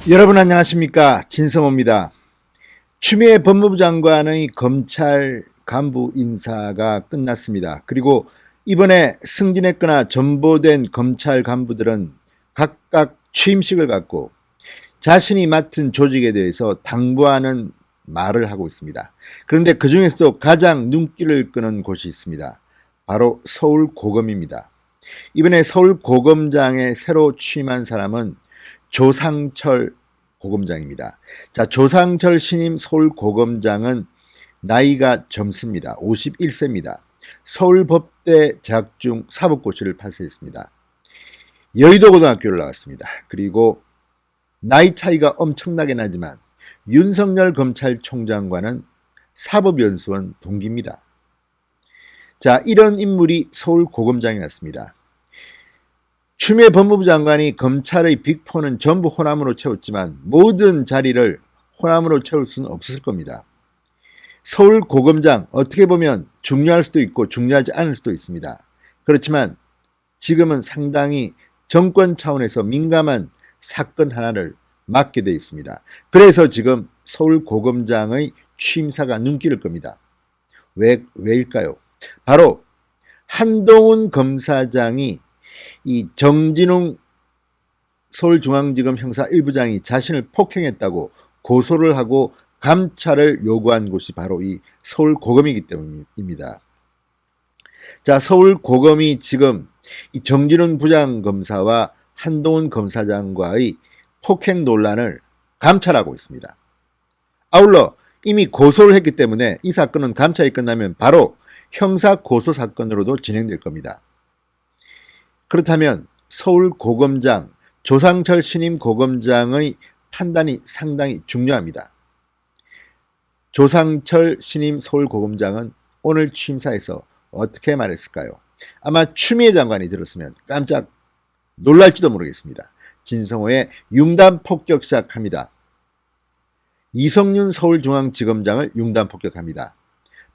여러분 안녕하십니까, 진성호입니다. 추미애 법무부 장관의 검찰 간부 인사가 끝났습니다. 그리고 이번에 승진했거나 전보된 검찰 간부들은 각각 취임식을 갖고 자신이 맡은 조직에 대해서 당부하는 말을 하고 있습니다. 그런데 그 중에서도 가장 눈길을 끄는 곳이 있습니다. 바로 서울고검입니다. 이번에 서울고검장에 새로 취임한 사람은 조상철 고검장입니다. 자, 조상철 신임 서울고검장은 나이가 젊습니다. 51세입니다. 서울법대 재학 중 사법고시를 파스했습니다. 여의도고등학교를 나왔습니다. 그리고 나이 차이가 엄청나게 나지만 윤석열 검찰총장과는 사법연수원 동기입니다. 자, 이런 인물이 서울고검장이 났습니다. 추미애 법무부 장관이 검찰의 빅4는 전부 호남으로 채웠지만 모든 자리를 호남으로 채울 수는 없었을 겁니다. 서울고검장 어떻게 보면 중요할 수도 있고 중요하지 않을 수도 있습니다. 그렇지만 지금은 상당히 정권 차원에서 민감한 사건 하나를 맡게 되어 있습니다. 그래서 지금 서울고검장의 취임사가 눈길을 끕니다. 왜일까요? 바로 한동훈 검사장이 이 정진웅 서울중앙지검 형사 1부장이 자신을 폭행했다고 고소를 하고 감찰을 요구한 곳이 바로 이 서울고검이기 때문입니다. 자, 서울고검이 지금 이 정진웅 부장검사와 한동훈 검사장과의 폭행 논란을 감찰하고 있습니다. 아울러 이미 고소를 했기 때문에 이 사건은 감찰이 끝나면 바로 형사 고소 사건으로도 진행될 겁니다. 그렇다면 서울고검장 조상철 신임 고검장의 판단이 상당히 중요합니다. 조상철 신임 서울고검장은 오늘 취임사에서 어떻게 말했을까요? 아마 추미애 장관이 들었으면 깜짝 놀랄지도 모르겠습니다. 진성호의 융단 폭격 시작합니다. 이성윤 서울중앙지검장을 융단 폭격합니다.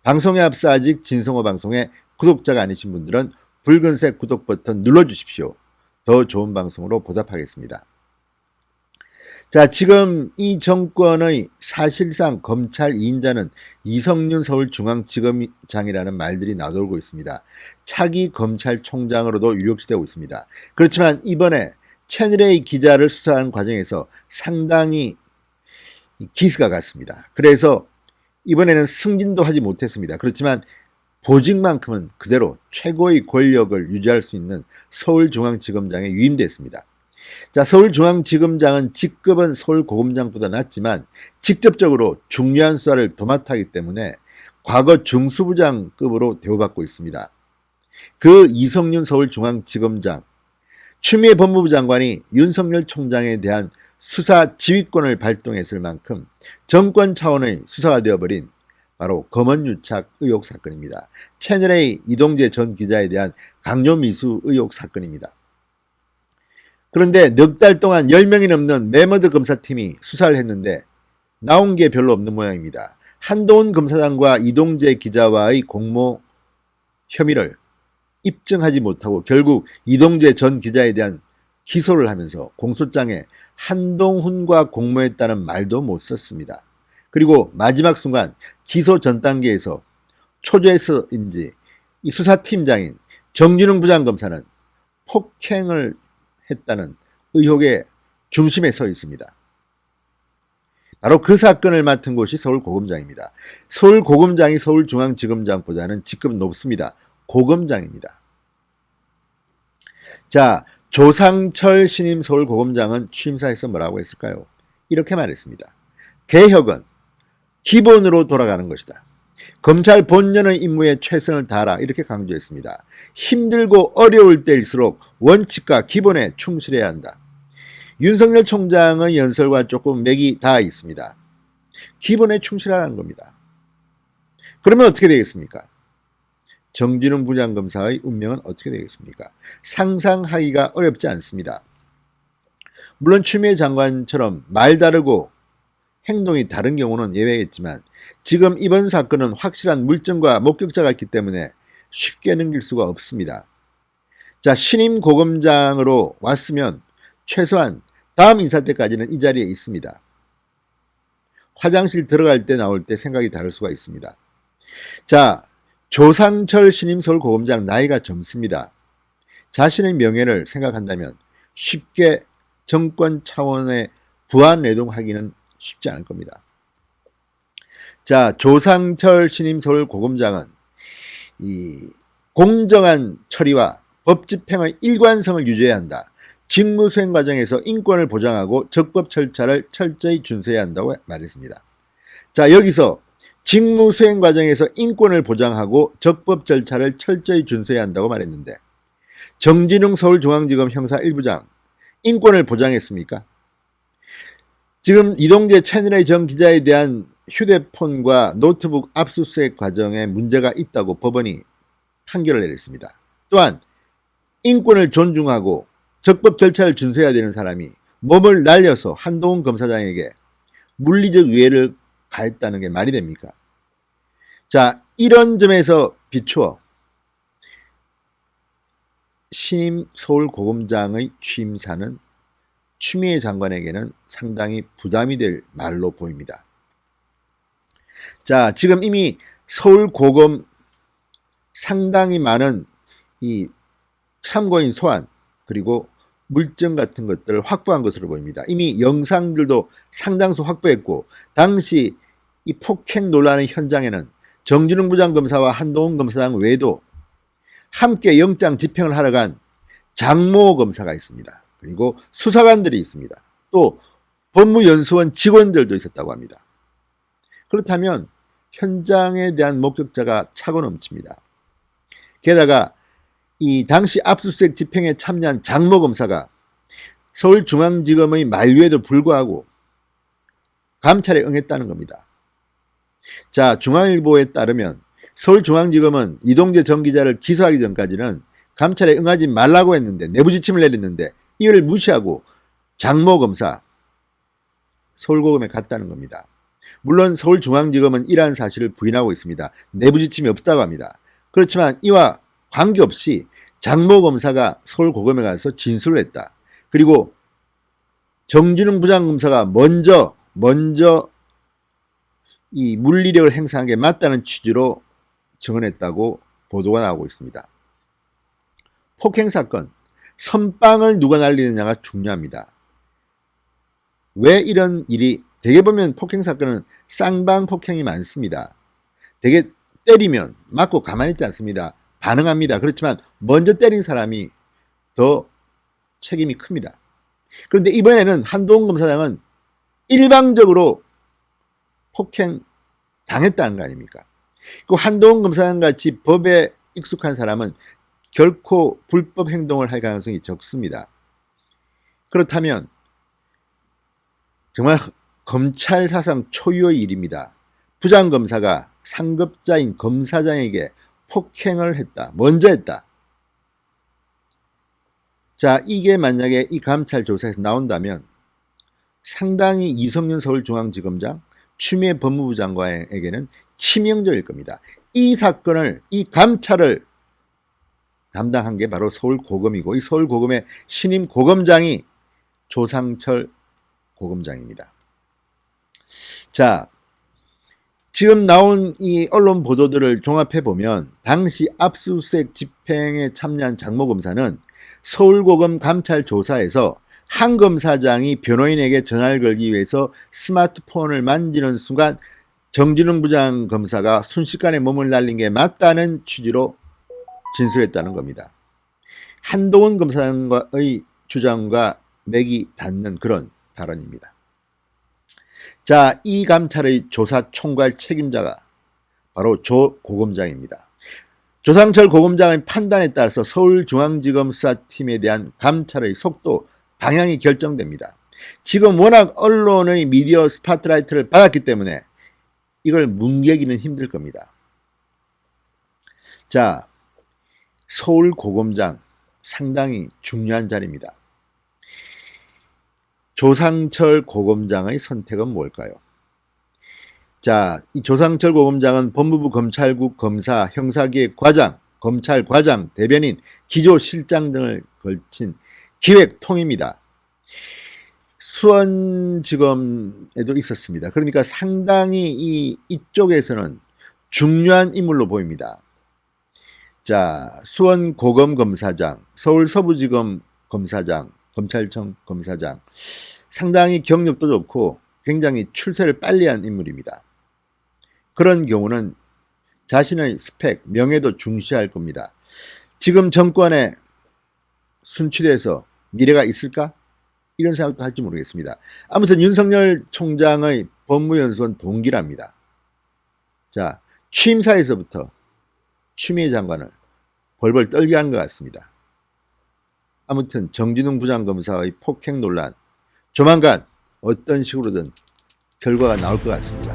방송에 앞서 아직 진성호 방송에 구독자가 아니신 분들은 붉은색 구독 버튼 눌러주십시오. 더 좋은 방송으로 보답하겠습니다. 자, 지금 이 정권의 사실상 검찰 2인자는 이성윤 서울중앙지검장이라는 말들이 나돌고 있습니다. 차기 검찰총장으로도 유력시되고 있습니다. 그렇지만 이번에 채널A 기자를 수사하는 과정에서 상당히 기스가 갔습니다. 그래서 이번에는 승진도 하지 못했습니다. 그렇지만 보직만큼은 그대로 최고의 권력을 유지할 수 있는 서울중앙지검장에 위임됐습니다. 자, 서울중앙지검장은 직급은 서울고검장보다 낮지만 직접적으로 중요한 수사를 도맡아 하기 때문에 과거 중수부장급으로 대우받고 있습니다. 그 이성윤 서울중앙지검장, 추미애 법무부 장관이 윤석열 총장에 대한 수사 지휘권을 발동했을 만큼 정권 차원의 수사가 되어버린 바로 검언유착 의혹 사건입니다. 채널A 이동재 전 기자에 대한 강요미수 의혹 사건입니다. 그런데 넉 달 동안 10명이 넘는 매머드 검사팀이 수사를 했는데 나온 게 별로 없는 모양입니다. 한동훈 검사장과 이동재 기자와의 공모 혐의를 입증하지 못하고 결국 이동재 전 기자에 대한 기소를 하면서 공소장에 한동훈과 공모했다는 말도 못 썼습니다. 그리고 마지막 순간 기소 전 단계에서 초조해서인지 이 수사팀장인 정진웅 부장검사는 폭행을 했다는 의혹의 중심에 서 있습니다. 바로 그 사건을 맡은 곳이 서울고검장입니다. 서울고검장이 서울중앙지검장보다는 직급은 높습니다. 고검장입니다. 자, 조상철 신임 서울고검장은 취임사에서 뭐라고 했을까요? 이렇게 말했습니다. 개혁은 기본으로 돌아가는 것이다. 검찰 본연의 임무에 최선을 다하라 이렇게 강조했습니다. 힘들고 어려울 때일수록 원칙과 기본에 충실해야 한다. 윤석열 총장의 연설과 조금 맥이 닿아 있습니다. 기본에 충실하라는 겁니다. 그러면 어떻게 되겠습니까? 정진웅 부장검사의 운명은 어떻게 되겠습니까? 상상하기가 어렵지 않습니다. 물론 추미애 장관처럼 말 다르고 행동이 다른 경우는 예외겠지만 지금 이번 사건은 확실한 물증과 목격자가 있기 때문에 쉽게 넘길 수가 없습니다. 자, 신임 고검장으로 왔으면 최소한 다음 인사 때까지는 이 자리에 있습니다. 화장실 들어갈 때 나올 때 생각이 다를 수가 있습니다. 자, 조상철 신임 서울고검장 나이가 젊습니다. 자신의 명예를 생각한다면 쉽게 정권 차원의 부안내동하기는 쉽지 않을 겁니다. 자, 조상철 신임 서울고검장은 이 공정한 처리와 법 집행의 일관성을 유지해야 한다. 직무 수행 과정에서 인권을 보장하고 적법 절차를 철저히 준수해야 한다고 말했습니다. 자, 여기서 직무 수행 과정에서 인권을 보장하고 적법 절차를 철저히 준수해야 한다고 말했는데 정진웅 서울중앙지검 형사 1부장 인권을 보장했습니까? 지금 이동재 채널A 전 기자에 대한 휴대폰과 노트북 압수수색 과정에 문제가 있다고 법원이 판결을 내렸습니다. 또한 인권을 존중하고 적법 절차를 준수해야 되는 사람이 몸을 날려서 한동훈 검사장에게 물리적 위해를 가했다는 게 말이 됩니까? 자, 이런 점에서 비추어 신임 서울고검장의 취임사는 추미애 장관에게는 상당히 부담이 될 말로 보입니다. 자, 지금 이미 서울고검 상당히 많은 이 참고인 소환 그리고 물증 같은 것들을 확보한 것으로 보입니다. 이미 영상들도 상당수 확보했고 당시 이 폭행 논란의 현장에는 정진웅 부장검사와 한동훈 검사장 외에도 함께 영장 집행을 하러 간 장모 검사가 있습니다. 그리고 수사관들이 있습니다. 또 법무연수원 직원들도 있었다고 합니다. 그렇다면 현장에 대한 목격자가 차고 넘칩니다. 게다가 이 당시 압수수색 집행에 참여한 장모 검사가 서울중앙지검의 만류에도 불구하고 감찰에 응했다는 겁니다. 자, 중앙일보에 따르면 서울중앙지검은 이동재 전 기자를 기소하기 전까지는 감찰에 응하지 말라고 했는데 내부 지침을 내렸는데 이를 무시하고 장모 검사 서울고검에 갔다는 겁니다. 물론 서울중앙지검은 이러한 사실을 부인하고 있습니다. 내부 지침이 없다고 합니다. 그렇지만 이와 관계없이 장모 검사가 서울고검에 가서 진술을 했다. 그리고 정진웅 부장검사가 먼저 이 물리력을 행사한 게 맞다는 취지로 증언했다고 보도가 나오고 있습니다. 폭행사건, 선빵을 누가 날리느냐가 중요합니다. 왜 이런 일이, 대개 보면 폭행사건은 쌍방 폭행이 많습니다. 대개 때리면 맞고 가만히 있지 않습니다. 반응합니다. 그렇지만 먼저 때린 사람이 더 책임이 큽니다. 그런데 이번에는 한동훈 검사장은 일방적으로 폭행 당했다는 거 아닙니까? 그 한동훈 검사장 같이 법에 익숙한 사람은 결코 불법 행동을 할 가능성이 적습니다. 그렇다면 정말 검찰 사상 초유의 일입니다. 부장검사가 상급자인 검사장에게 폭행을 했다. 먼저 했다. 자, 이게 만약에 이 감찰 조사에서 나온다면 상당히 이성윤 서울중앙지검장, 추미애 법무부 장관에게는 치명적일 겁니다. 이 사건을, 이 감찰을 담당한 게 바로 서울고검이고 이 서울고검의 신임 고검장이 조상철 고검장입니다. 자, 지금 나온 이 언론 보도들을 종합해 보면 당시 압수수색 집행에 참여한 장모 검사는 서울고검 감찰 조사에서 한 검사장이 변호인에게 전화를 걸기 위해서 스마트폰을 만지는 순간 정진웅 부장검사가 순식간에 몸을 날린 게 맞다는 취지로 진술했다는 겁니다. 한동훈 검사장의 주장과 맥이 닿는 그런 발언입니다. 자, 이 감찰의 조사 총괄 책임자가 바로 조 고검장입니다. 조상철 고검장의 판단에 따라서 서울중앙지검 수사팀에 대한 감찰의 속도, 방향이 결정됩니다. 지금 워낙 언론의 미디어 스팟라이트를 받았기 때문에 이걸 뭉개기는 힘들 겁니다. 자, 서울고검장 상당히 중요한 자리입니다. 조상철 고검장의 선택은 뭘까요? 자, 이 조상철 고검장은 법무부 검찰국 검사, 형사기획과장, 검찰과장, 대변인, 기조실장 등을 걸친 기획통입니다. 수원지검에도 있었습니다. 그러니까 상당히 이쪽에서는 중요한 인물로 보입니다. 자, 수원 고검 검사장, 서울 서부지검 검사장, 검찰청 검사장, 상당히 경력도 좋고 굉장히 출세를 빨리 한 인물입니다. 그런 경우는 자신의 스펙, 명예도 중시할 겁니다. 지금 정권에 순치돼서 미래가 있을까? 이런 생각도 할지 모르겠습니다. 아무튼 윤석열 총장의 법무연수원 동기랍니다. 자, 취임사에서부터 추미애 장관을 벌벌 떨게 하는 것 같습니다. 아무튼 정진웅 부장검사의 폭행 논란, 조만간 어떤 식으로든 결과가 나올 것 같습니다.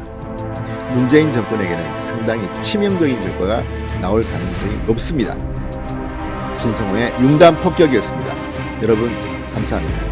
문재인 정권에게는 상당히 치명적인 결과가 나올 가능성이 높습니다. 신성호의 융단 폭격이었습니다. 여러분 감사합니다.